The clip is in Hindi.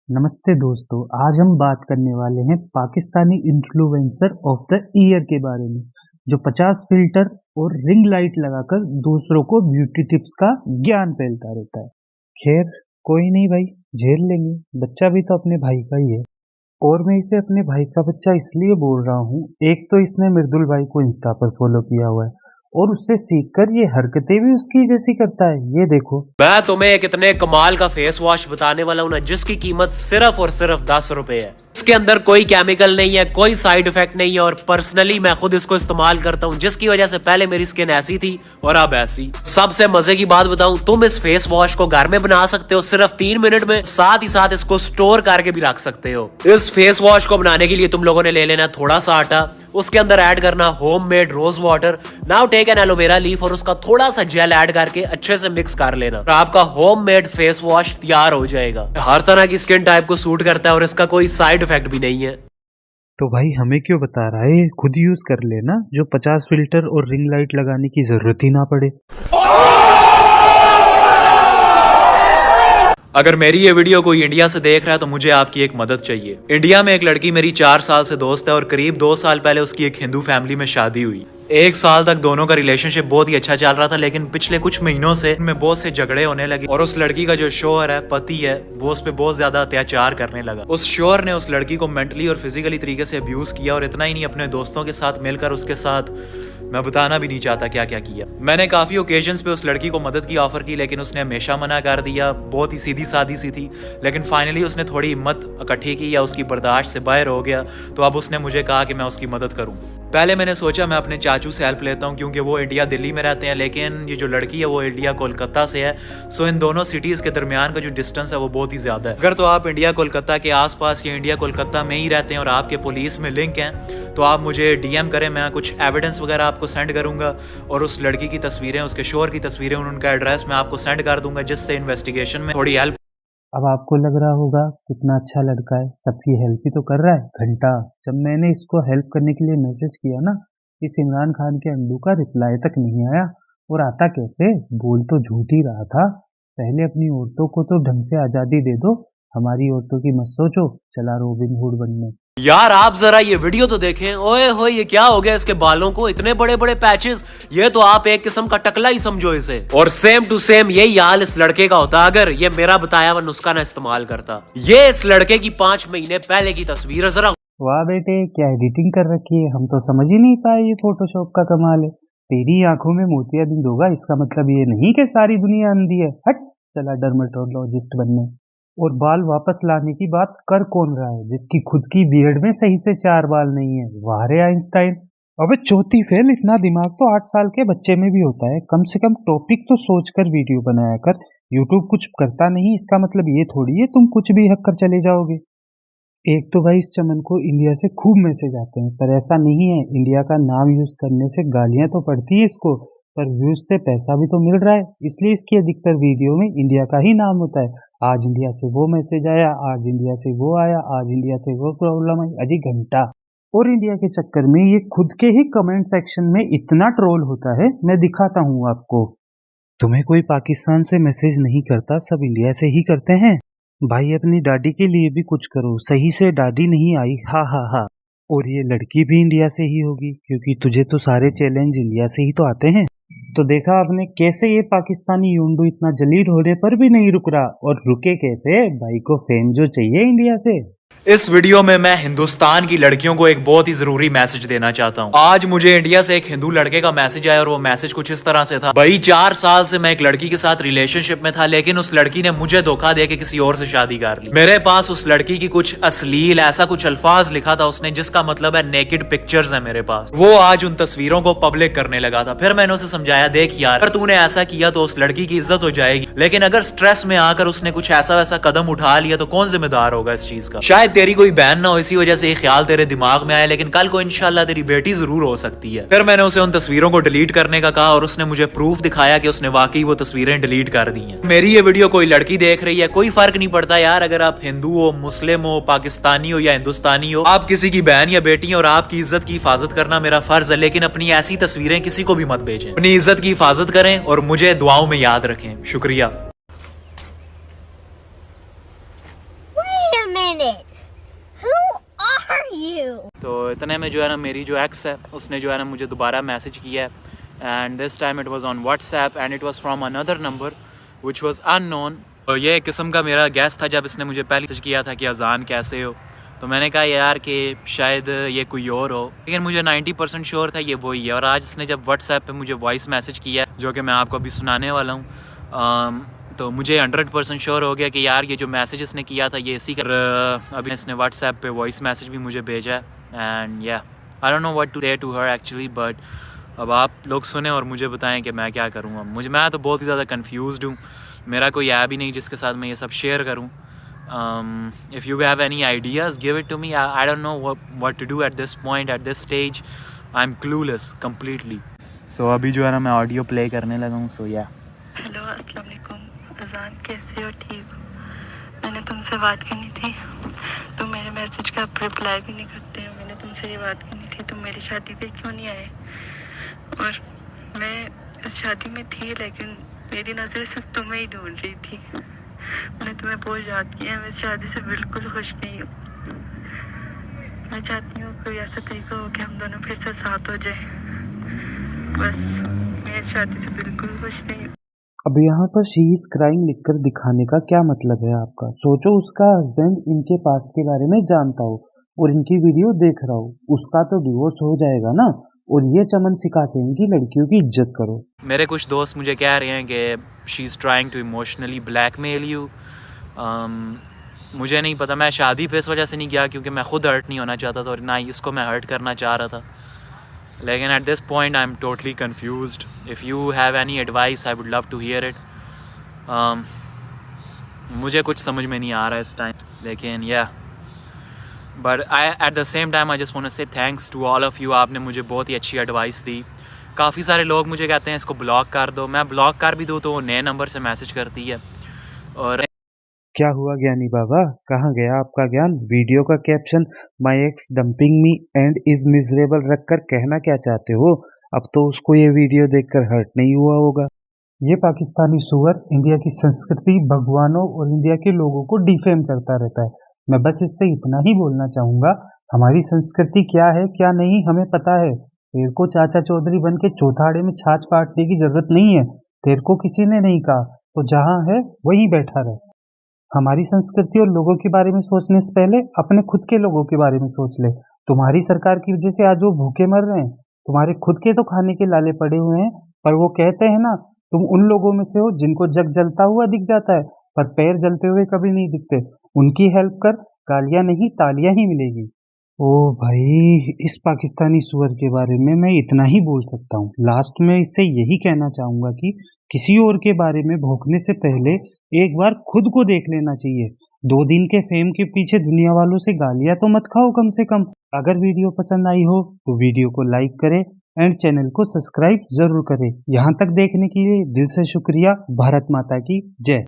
नमस्ते दोस्तों, आज हम बात करने वाले हैं Pakistani influencer of the year के बारे में, जो 50 फिल्टर और रिंग लाइट लगाकर दूसरों को ब्यूटी टिप्स का ज्ञान फैलता रहता है। खैर, कोई नहीं भाई, झेल लेंगे, बच्चा भी तो अपने भाई का ही है। और मैं इसे अपने भाई का बच्चा इसलिए बोल रहा हूँ, एक तो इसने मृदुल भाई को इंस्टा पर फॉलो किया हुआ है और उससे सीखकर ये हरकतें भी उसकी जैसी करता है। ये देखो, मैं तुम्हें एक इतने कमाल का फेस वॉश बताने वाला हूँ ना, जिसकी कीमत सिर्फ और सिर्फ 10 रुपए है। इसके अंदर कोई केमिकल नहीं है, कोई साइड इफेक्ट नहीं है और पर्सनली मैं खुद इसको इस्तेमाल करता हूँ, जिसकी वजह से पहले मेरी स्किन ऐसी थी और अब ऐसी। सबसे मजे की बात बताऊं, तुम इस फेस वॉश को घर में बना सकते हो सिर्फ 3 मिनट में, साथ ही साथ इसको स्टोर करके भी रख सकते हो। इस फेस वॉश को बनाने के लिए तुम लोगों ने ले लेना थोड़ा सा आटा, उसके अंदर ऐड करना homemade rose water. Now take an aloe vera leaf और उसका थोड़ा सा जेल ऐड करके अच्छे से मिक्स कर लेना और आपका होममेड फेस वॉश तैयार हो जाएगा। हर तरह की स्किन टाइप को सूट करता है और इसका कोई साइड इफेक्ट भी नहीं है। तो भाई हमें क्यों बता रहा है, खुद यूज कर लेना, जो 50 फिल्टर और रिंग लाइट लगाने की जरूरत ही ना पड़े। अगर मेरी ये वीडियो कोई इंडिया से देख रहा है तो मुझे आपकी एक मदद चाहिए। इंडिया में एक लड़की मेरी 4 साल से दोस्त है और करीब 2 साल पहले उसकी एक हिंदू फैमिली में शादी हुई। 1 साल तक दोनों का रिलेशनशिप बहुत ही अच्छा चल रहा था, लेकिन पिछले कुछ महीनों से इनमें बहुत से झगड़े होने लगे और उस लड़की का जो शोहर है, पति है, वो उस पर बहुत ज्यादा अत्याचार करने लगा। उस शोहर ने उस लड़की को मेंटली और फिजिकली तरीके से अब्यूज किया और इतना ही नहीं, अपने दोस्तों के साथ मिलकर उसके साथ, मैं बताना भी नहीं चाहता क्या क्या किया। मैंने काफी ओकेजन्स पे उस लड़की को मदद की ऑफर की, लेकिन उसने हमेशा मना कर दिया। बहुत ही सीधी सादी सी थी, लेकिन फाइनली उसने थोड़ी हिम्मत इकट्ठी की या उसकी बर्दाश्त से बाहर हो गया, तो अब उसने मुझे कहा कि मैं उसकी मदद करूं। पहले मैंने सोचा मैं अपने चाचू से हेल्प लेता हूं, क्योंकि वो इंडिया दिल्ली में रहते हैं, लेकिन ये जो लड़की है वो इंडिया कोलकाता से है। सो इन दोनों सिटीज के दरमियान का जो डिस्टेंस है वो बहुत ही ज्यादा है। अगर तो आप इंडिया कोलकाता के आसपास या इंडिया कोलकाता में ही रहते हैं और आपके पुलिस में लिंक हैं, तो आप मुझे डीएम करें, मैं कुछ एविडेंस वगैरह आपको सेंड करूंगा और उस लड़की की तस्वीरें, उसके शोहर की तस्वीरें, उनका एड्रेस मैं आपको सेंड कर दूंगा, जिससे इन्वेस्टिगेशन में थोड़ी हेल्प। अब आपको लग रहा होगा कितना अच्छा लड़का है, सबकी हेल्प ही तो कर रहा है। घंटा जब मैंने इसको हेल्प करने के लिए मैसेज किया ना, इस इमरान खान के अंडू का रिप्लाई तक नहीं आया। और आता कैसे, बोल तो झूठ ही रहा था। पहले अपनी औरतों को तो ढंग से आजादी दे दो, हमारी औरतों की मत सोचो चला रॉबिन हुड बनने। यार आप जरा ये वीडियो तो देखें। ओए होए, ये क्या हो गया इसके बालों को, इतने बड़े बड़े पैचेस। ये तो आप एक किस्म का टकला ही समझो इसे। और सेम टू सेम यही हाल इस लड़के का होता अगर ये मेरा बताया हुआ नुस्खा ना इस्तेमाल करता। ये इस लड़के की 5 महीने पहले की तस्वीर है, जरा। वाह बेटे, क्या एडिटिंग कर रखी है, हम तो समझ ही नहीं पाए ये फोटोशॉप का कमाल है। तेरी आंखों में मोतिया बिंद होगा, इसका मतलब ये नहीं कि सारी दुनिया अंधी है। हट, चला डर्मेटोलॉजिस्ट बनने। और बाल वापस लाने की बात कर कौन रहा है, जिसकी खुद की बियर्ड में सही से 4 बाल नहीं है। वाह रे आइंस्टाइन। अबे चौथी फेल, इतना दिमाग तो 8 साल के बच्चे में भी होता है। कम से कम टॉपिक तो सोच कर वीडियो बनाया कर। यूट्यूब कुछ करता नहीं, इसका मतलब ये थोड़ी है तुम कुछ भी हक कर चले जाओगे। एक तो भाई इस चमन को इंडिया से खूब मैसेज आते हैं, पर ऐसा नहीं है। इंडिया का नाम यूज करने से गालियां तो पड़ती है इसको, पर व्यूज से पैसा भी तो मिल रहा है, इसलिए इसकी अधिकतर वीडियो में इंडिया का ही नाम होता है। आज इंडिया से वो मैसेज आया, आज इंडिया से वो आया, आज इंडिया से वो प्रॉब्लम आई, अजी घंटा। और इंडिया के चक्कर में ये खुद के ही कमेंट सेक्शन में इतना ट्रोल होता है, मैं दिखाता हूँ आपको। तुम्हें कोई पाकिस्तान से मैसेज नहीं करता, सब इंडिया से ही करते हैं। भाई अपनी दादी के लिए भी कुछ करो, सही से दादी नहीं आई, हा हा हा। और ये लड़की भी इंडिया से ही होगी, क्योंकि तुझे तो सारे चैलेंज इंडिया से ही तो आते हैं। तो देखा आपने कैसे ये पाकिस्तानी यूंडू इतना जलील होने पर भी नहीं रुक रहा, और रुके कैसे, भाई को फेम जो चाहिए इंडिया से। इस वीडियो में मैं हिंदुस्तान की लड़कियों को एक बहुत ही जरूरी मैसेज देना चाहता हूँ। आज मुझे इंडिया से एक हिंदू लड़के का मैसेज आया और वो मैसेज कुछ इस तरह से था। भाई 4 साल से मैं एक लड़की के साथ रिलेशनशिप में था, लेकिन उस लड़की ने मुझे धोखा दे के किसी और से शादी कर ली। मेरे पास उस लड़की की कुछ अश्लील ऐसा कुछ अल्फाज लिखा था उसने, जिसका मतलब है नेकेड पिक्चर्स है मेरे पास। वो आज उन तस्वीरों को पब्लिक करने लगा था। फिर मैंने उसे समझाया, देख यार, अगर तूने ऐसा किया तो उस लड़की की इज्जत हो जाएगी, लेकिन अगर स्ट्रेस में आकर उसने कुछ ऐसा वैसा कदम उठा लिया तो कौन जिम्मेदार होगा इस चीज का। शायद तेरी कोई बहन ना हो, इसी वजह से ये ख्याल तेरे दिमाग में आया, लेकिन कल को इंशाल्लाह तेरी बेटी जरूर हो सकती है। फिर मैंने उसे उन तस्वीरों को डिलीट करने का कहा और उसने मुझे प्रूफ दिखाया कि उसने वाकई वो तस्वीरें डिलीट कर दी हैं। मेरी ये वीडियो कोई लड़की देख रही है, कोई फर्क नहीं पड़ता यार, अगर आप हिंदू हो, मुस्लिम हो, पाकिस्तानी हो या हिंदुस्तानी हो, आप किसी की बहन या बेटी हो और आपकी इज्जत की हिफाजत करना मेरा फर्ज है, लेकिन अपनी ऐसी तस्वीरें किसी को भी मत भेजें। अपनी इज्जत की हिफाजत करें और मुझे दुआओं में याद रखें। शुक्रिया। minute. Who are you? तो इतने में जो है ना मेरी जो एक्स है उसने जो है ना मुझे दोबारा मैसेज किया है and this time it was on WhatsApp and it was from another number which was unknown. तो ये एक किस्म का मेरा गैस था जब इसने मुझे पहले मैसेज किया था कि अजान कैसे हो, तो मैंने कहा यार कि शायद ये कोई और हो, लेकिन मुझे 90% श्योर था ये वही है। और आज इसने जब व्हाट्सएप पे मुझे वॉइस मैसेज किया जो कि मैं आपको अभी सुनाने वाला हूँ, तो मुझे 100% श्योर हो गया कि यार ये जो मैसेज इसने किया था ये इसी का। अभी इसने व्हाट्सएप पे वॉइस मैसेज भी मुझे भेजा है and yeah I don't know what to say to her actually, but अब आप लोग सुने और मुझे बताएं कि मैं क्या करूँ। अब मैं तो बहुत ही ज़्यादा कन्फ्यूज़्ड हूँ, मेरा कोई ऐप ही नहीं जिसके साथ मैं ये सब शेयर करूँ। If you have any ideas, give it to me. I don't know what to do at this point, at this stage. I'm clueless completely. So अभी जो है ना मैं ऑडियो प्ले करने लगा हूँ। So yeah. हेलो अस्सलाम वालेकुम अजान, कैसे हो? ठीक हो? मैंने तुमसे बात करनी थी, तुम मेरे मैसेज का रिप्लाई भी नहीं करते हो। मैंने तुमसे ये बात करनी थी, तुम मेरी शादी पे क्यों नहीं आए? और मैं इस शादी में थी लेकिन मेरी नज़र सिर्फ तुम्हें ही ढूंढ रही थी। मैंने तुम्हें बहुत याद किया, मैं इस शादी से बिल्कुल खुश नहीं हूँ। मैं चाहती हूँ कोई ऐसा तरीका हो कि हम दोनों फिर से साथ हो जाए, बस मैं इस शादी से बिल्कुल खुश नहीं हूँ। अब यहाँ पर शी इज क्राइंग लिखकर दिखाने का क्या मतलब है आपका? सोचो उसका हस्बैंड इनके पास के बारे में जानता हो और इनकी वीडियो देख रहा हो, उसका तो डिवोर्स हो जाएगा ना, और ये चमन सिखाते हैं कि लड़कियों की इज्जत करो। मेरे कुछ दोस्त मुझे कह रहे हैं कि she is trying to emotionally blackmail you. मुझे नहीं पता, मैं शादी पे इस वजह से नहीं गया क्योंकि मैं खुद हर्ट नहीं होना चाहता था और ना ही इसको मैं हर्ट करना चाह रहा था। लेकिन at this point I am totally confused. If you have any advice I would love to hear it. मुझे कुछ समझ में नहीं आ रहा है इस टाइम, लेकिन या but I at the same time I just want to say thanks to all of you. आपने मुझे बहुत ही अच्छी एडवाइस दी। काफ़ी सारे लोग मुझे कहते हैं इसको ब्लॉक कर दो, मैं ब्लॉक कर भी दूँ तो वो नए नंबर से मैसेज करती है। और क्या हुआ ज्ञानी बाबा, कहाँ गया आपका ज्ञान? वीडियो का caption my x dumping me and is miserable रखकर कहना क्या चाहते हो? अब तो उसको ये वीडियो देखकर हर्ट नहीं हुआ होगा। ये पाकिस्तानी सुअर इंडिया की संस्कृति, भगवानों और इंडिया के लोगों को डिफेम करता रहता है। मैं बस इससे इतना ही बोलना चाहूँगा, हमारी संस्कृति क्या है क्या नहीं हमें पता है। तेरे को चाचा चौधरी बन के चौथाड़े में छाछ काटने की जरूरत नहीं है। तेरे को किसी ने नहीं कहा, तो जहाँ है वहीं बैठा रहे। हमारी संस्कृति और लोगों के बारे में सोचने से पहले अपने खुद के लोगों के बारे में सोच ले। तुम्हारी सरकार की वजह से आज वो भूखे मर रहे हैं, तुम्हारे खुद के तो खाने के लाले पड़े हुए हैं, पर वो कहते हैं ना, तुम उन लोगों में से हो जिनको जग जलता हुआ दिख जाता है पर पैर जलते हुए कभी नहीं दिखते। उनकी हेल्प कर, गालियां नहीं तालियां ही मिलेगी। ओ भाई, इस पाकिस्तानी सुअर के बारे में मैं इतना ही बोल सकता हूँ। लास्ट में इससे यही कहना चाहूँगा कि किसी और के बारे में भौंकने से पहले एक बार खुद को देख लेना चाहिए। 2 दिन के फेम के पीछे दुनिया वालों से गालियाँ तो मत खाओ कम से कम। अगर वीडियो पसंद आई हो तो वीडियो को लाइक करें एंड चैनल को सब्सक्राइब जरूर करें। यहाँ तक देखने के लिए दिल से शुक्रिया। भारत माता की जय।